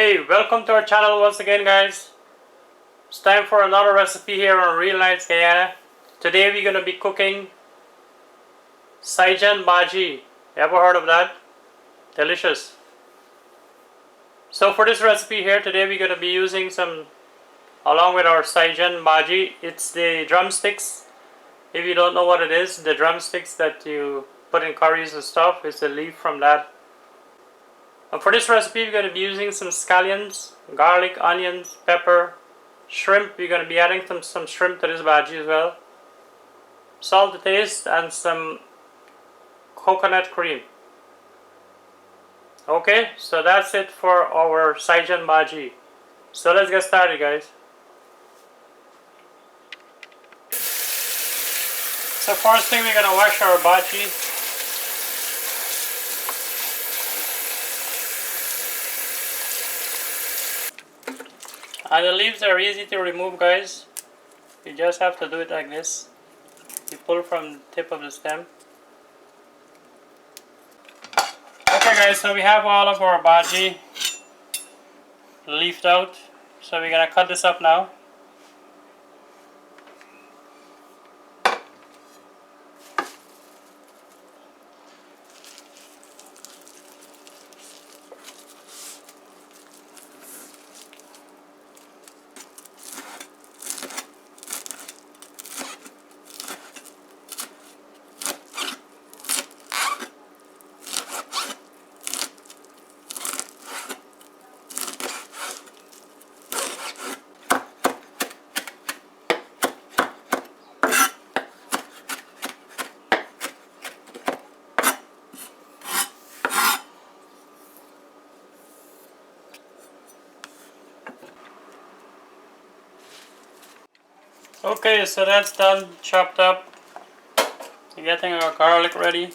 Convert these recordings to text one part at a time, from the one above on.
Hey, welcome to our channel once again, guys. It's time for another recipe here on Real Nights Guyana. Today we're gonna be cooking Sijan Baji. Ever heard of that? Delicious. So for this recipe here today we're gonna be using along with our Sijan Baji, it's the drumsticks. If you don't know what it is, the drumsticks that you put in curries and stuff, it's the leaf from that. And for this recipe we're going to be using some scallions, garlic, onions, pepper, shrimp. We're going to be adding some shrimp to this bhaji as well. Salt to taste and some coconut cream. Okay, so that's it for our Sijan Baji. So let's get started, guys. So first thing, we're going to wash our bhaji. And the leaves are easy to remove, guys. You just have to do it like this. You pull from the tip of the stem. Okay, guys, so we have all of our bhaji leafed out. So we're gonna cut this up now. Okay, so that's done, chopped up. We're getting our garlic ready.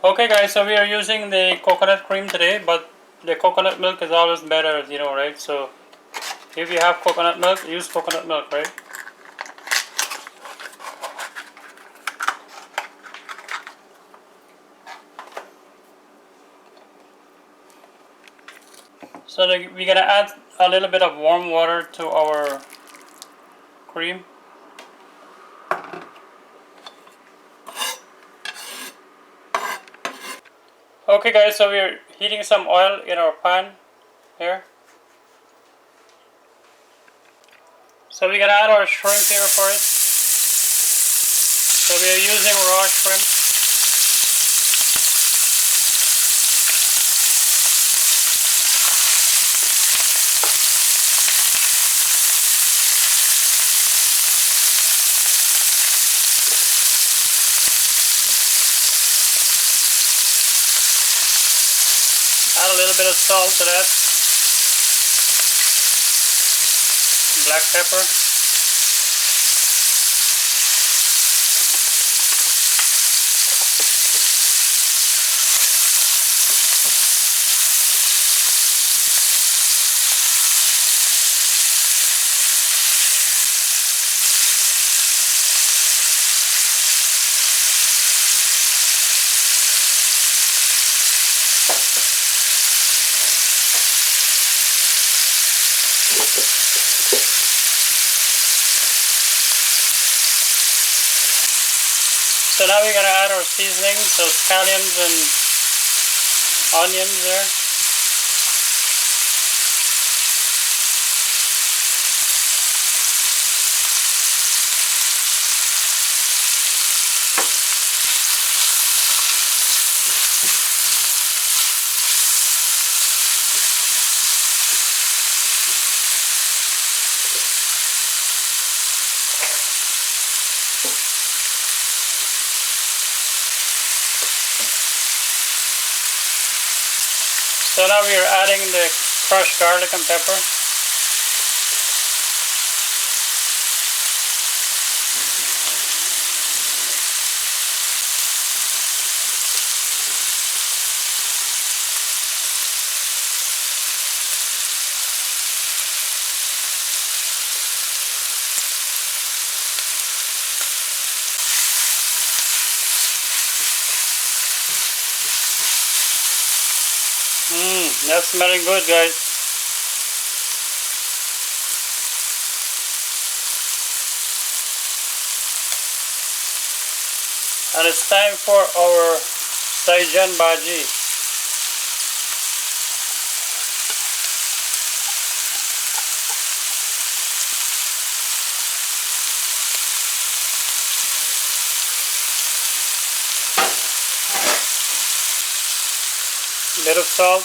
Okay, guys, so we are using the coconut cream today, but the coconut milk is always better, you know, right? So if you have coconut milk, use coconut milk, right? So we're gonna add a little bit of warm water to our cream. Okay, guys, so we're heating some oil in our pan here. So we're gonna add our shrimp here first. So we are using raw shrimp. Add a little bit of salt to that. Black pepper. So now we're gonna add our seasoning, so scallions and onions there. So now we are adding the crushed garlic and pepper. That's smelling good, guys. And it's time for our Sijan Baji. Bit of salt.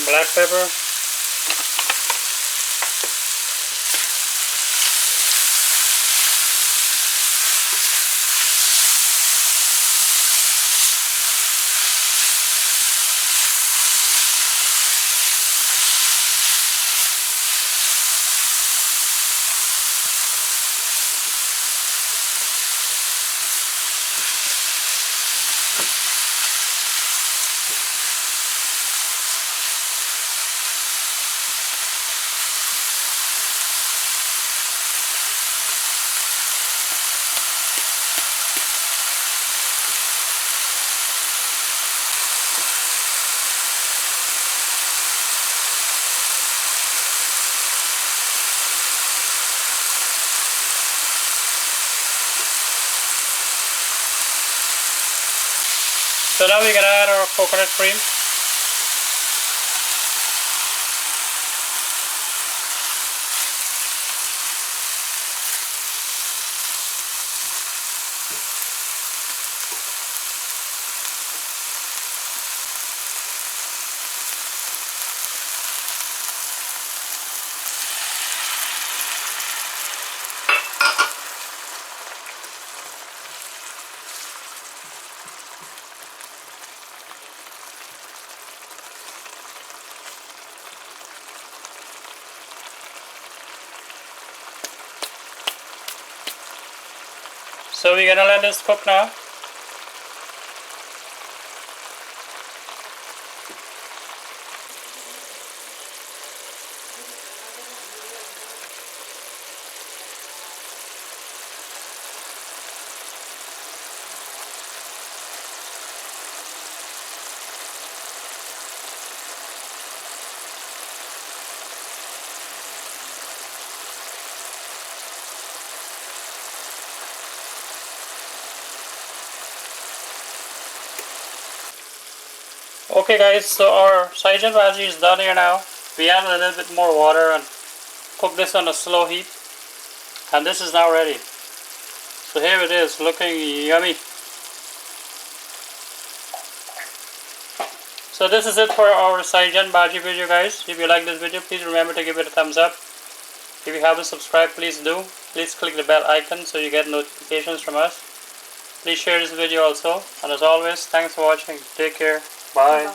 Black pepper. So now we're gonna add our coconut cream. So we're gonna let this cook now. Okay guys, so our Sijan Baji is done here now. We add a little bit more water and cook this on a slow heat. And this is now ready. So here it is, looking yummy. So this is it for our Sijan Baji video guys. If you like this video, please remember to give it a thumbs up. If you haven't subscribed, please do. Please click the bell icon so you get notifications from us. Please share this video also. And as always, thanks for watching. Take care. Bye.